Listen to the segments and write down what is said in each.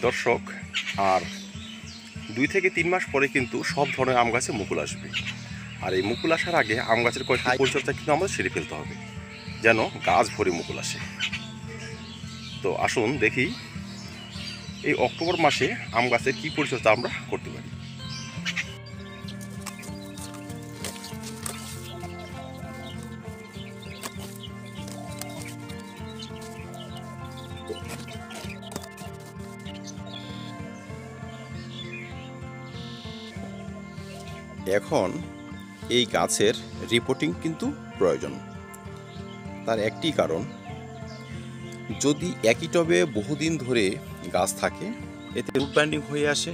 দর্শক, আর 2 থেকে 3 মাস পরে কিন্তু সব ধরনের আম গাছে মুকুল আসবে। আর এই মুকুল আসার আগে আম গাছের কয়েকটি পরিচর্যা কিন্তু আমাদের সেরে ফেলতে হবে, যেন গাছ ভরে মুকুল আসে। তো আসুন দেখি এই অক্টোবর মাসে আম গাছের কী পরিচর্যা আমরা করতে পারি। এখন এই গাছের রিপোর্টিং কিন্তু প্রয়োজন। তার একটি কারণ, যদি একই টবে বহুদিন ধরে গাছ থাকে, এতে রুট বাইন্ডিং হয়ে আসে,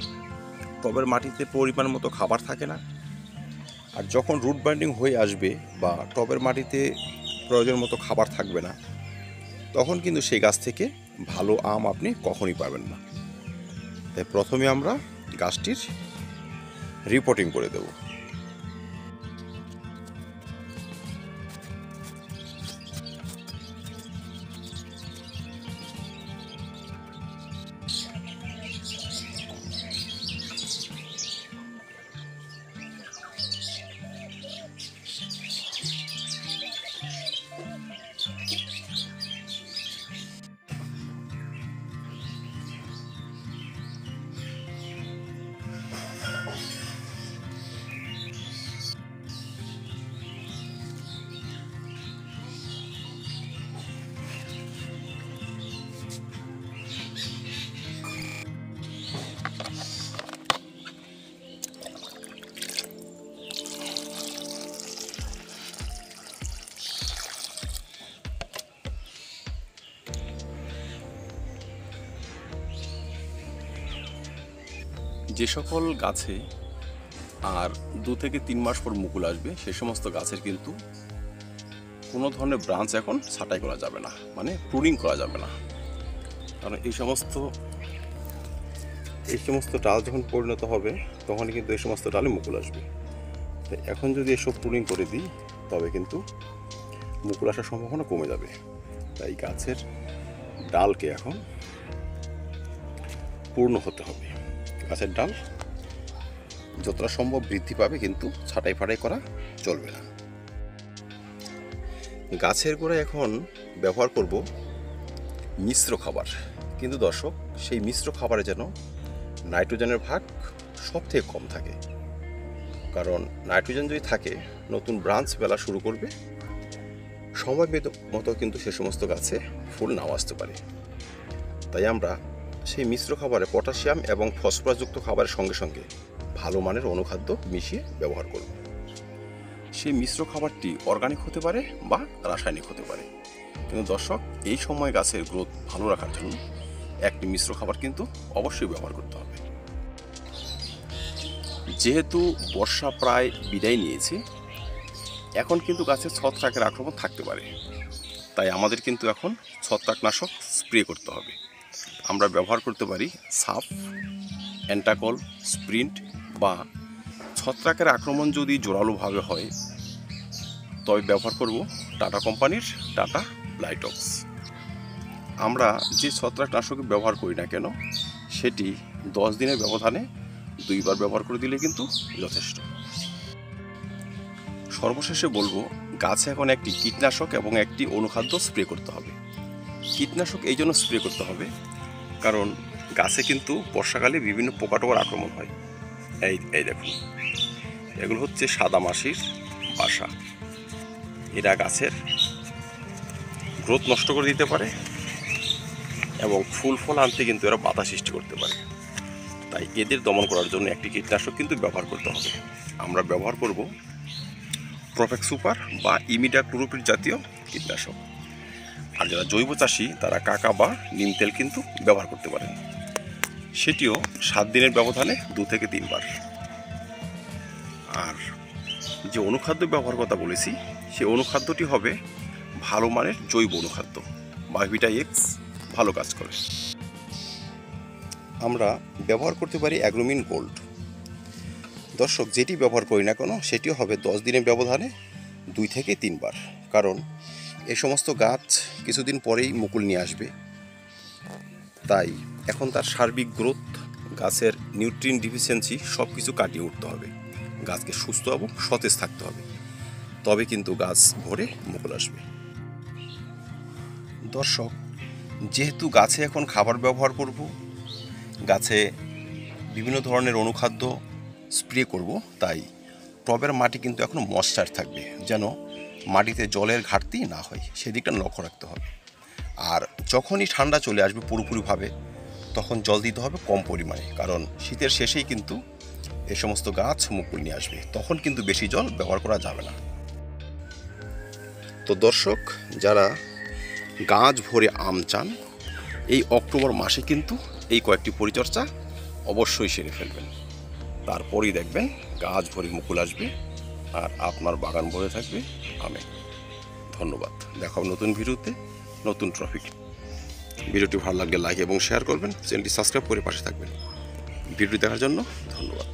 টবের মাটিতে পরিমাণ মতো খাবার থাকে না। আর যখন রুট বাইন্ডিং হয়ে আসবে বা টবের মাটিতে প্রয়োজন মতো খাবার থাকবে না, তখন কিন্তু সেই গাছ থেকে ভালো আম আপনি কখনই পাবেন না। তাই প্রথমে আমরা গাছটির রিপোর্টিং করে দেব। যে সকল গাছে আর 2 থেকে 3 মাস পর মুকুল আসবে, সে সমস্ত গাছের কিন্তু কোনো ধরনের ব্রাঞ্চ এখন ছাঁটাই করা যাবে না, মানে প্রুনিং করা যাবে না। কারণ এই সমস্ত ডাল যখন পরিণত হবে, তখন কিন্তু এই সমস্ত ডালে মুকুল আসবে। তাই এখন যদি এসব প্রুনিং করে দিই, তবে কিন্তু মুকুল আসার সম্ভাবনা কমে যাবে। তাই গাছের ডালকে এখন পূর্ণ হতে হবে। গাছের ডাল যতটা সম্ভব বৃদ্ধি পাবে, কিন্তু ছাঁটাই ফাটাই করা চলবে না। গাছের গোড়ায় এখন ব্যবহার করব মিশ্র খাবার। কিন্তু দর্শক, সেই মিশ্র খাবারে যেন নাইট্রোজেনের ভাগ সব থেকে কম থাকে। কারণ নাইট্রোজেন যদি থাকে, নতুন ব্রাঞ্চ বেলা শুরু করবে, সময় মতো কিন্তু সে সমস্ত গাছে ফুল নাও আসতে পারে। তাই আমরা সেই মিশ্র খাবারে পটাশিয়াম এবং ফসফরাসযুক্ত খাবারের সঙ্গে সঙ্গে ভালো মানের অনুখাদ্য মিশিয়ে ব্যবহার করব। সেই মিশ্র খাবারটি অর্গানিক হতে পারে বা রাসায়নিক হতে পারে। কিন্তু দর্শক, এই সময় গাছের গ্রোথ ভালো রাখার জন্য একটি মিশ্র খাবার কিন্তু অবশ্যই ব্যবহার করতে হবে। যেহেতু বর্ষা প্রায় বিদায় নিয়েছে, এখন কিন্তু গাছের ছত্রাকের আক্রমণ থাকতে পারে। তাই আমাদের কিন্তু এখন ছত্রাকনাশক স্প্রে করতে হবে। আমরা ব্যবহার করতে পারি সাফ, অ্যান্টাকল, স্প্রিন্ট, বা ছত্রাকের আক্রমণ যদি জোরালোভাবে হয়, তবে ব্যবহার করব টাটা কোম্পানির টাটা ব্লাইটক্স। আমরা যে ছত্রাকনাশক ব্যবহার করি না কেন, সেটি 10 দিনের ব্যবধানে 2 বার ব্যবহার করে দিলে কিন্তু যথেষ্ট। সর্বশেষে বলবো, গাছে এখন একটি কীটনাশক এবং একটি অনুখাদ্য স্প্রে করতে হবে। কীটনাশক এই জন্য স্প্রে করতে হবে, কারণ গাছে কিন্তু বর্ষাকালে বিভিন্ন পোকাটোকার আক্রমণ হয়। এই দেখুন, এগুলো হচ্ছে সাদা মাছির বাসা। এরা গাছের গ্রোথ নষ্ট করে দিতে পারে এবং ফুল ফল আনতে কিন্তু এরা বাধা সৃষ্টি করতে পারে। তাই এদের দমন করার জন্য একটি কীটনাশক কিন্তু ব্যবহার করতে হবে। আমরা ব্যবহার করব প্রফেক্ট সুপার বা ইমিডাক্লোরোপিড জাতীয় কীটনাশক। আর যারা জৈব চাষি, তারা কাকা বা নিম তেল কিন্তু ব্যবহার করতে পারেন। সেটিও 7 দিনের ব্যবধানে 2 থেকে 3 বার। আর যে অনুখাদ্য ব্যবহার কথা বলেছি, সেই অনুখাদ্যটি হবে ভালো মানের জৈব অনুখাদ্য বা ভিটাএক্স, ভালো কাজ করে। আমরা ব্যবহার করতে পারি অ্যাগ্রোমিন গোল্ড। দর্শক, যেটি ব্যবহার করি না কেন, সেটিও হবে 10 দিনের ব্যবধানে 2 থেকে 3 বার। কারণ এই সমস্ত গাছ কিছুদিন পরেই মুকুল নিয়ে আসবে। তাই এখন তার সার্বিক গ্রোথ, গাছের নিউট্রিয়েন্ট ডিফিসিয়েন্সি সব কিছু কাটিয়ে উঠতে হবে। গাছকে সুস্থ এবং সতেজ থাকতে হবে, তবে কিন্তু গাছ ভরে মুকুল আসবে। দর্শক, যেহেতু গাছে এখন খাবার ব্যবহার করব, গাছে বিভিন্ন ধরনের অনুখাদ্য স্প্রে করব, তাই টবের মাটি কিন্তু এখন ময়েশ্চার থাকবে, যেন মাটিতে জলের ঘাটতি না হয় সেদিকটা লক্ষ্য রাখতে হবে। আর যখনই ঠান্ডা চলে আসবে পুরোপুরিভাবে, তখন জল দিতে হবে কম পরিমাণে, কারণ শীতের শেষেই কিন্তু এই সমস্ত গাছ মুকুল নিয়ে আসবে, তখন কিন্তু বেশি জল ব্যবহার করা যাবে না। তো দর্শক, যারা গাছ ভরে আম চান, এই অক্টোবর মাসে কিন্তু এই কয়েকটি পরিচর্যা অবশ্যই সেরে ফেলবেন। তারপরেই দেখবেন গাছ ভরে মুকুল আসবে আর আপনার বাগান ভরে থাকবে আমে। ধন্যবাদ। দেখা হবে নতুন ভিডিওতে, নতুন টপিক। ভিডিওটি ভালো লাগলে লাইক এবং শেয়ার করবেন, চ্যানেলটি সাবস্ক্রাইব করে পাশে থাকবেন। ভিডিওটি দেখার জন্য ধন্যবাদ।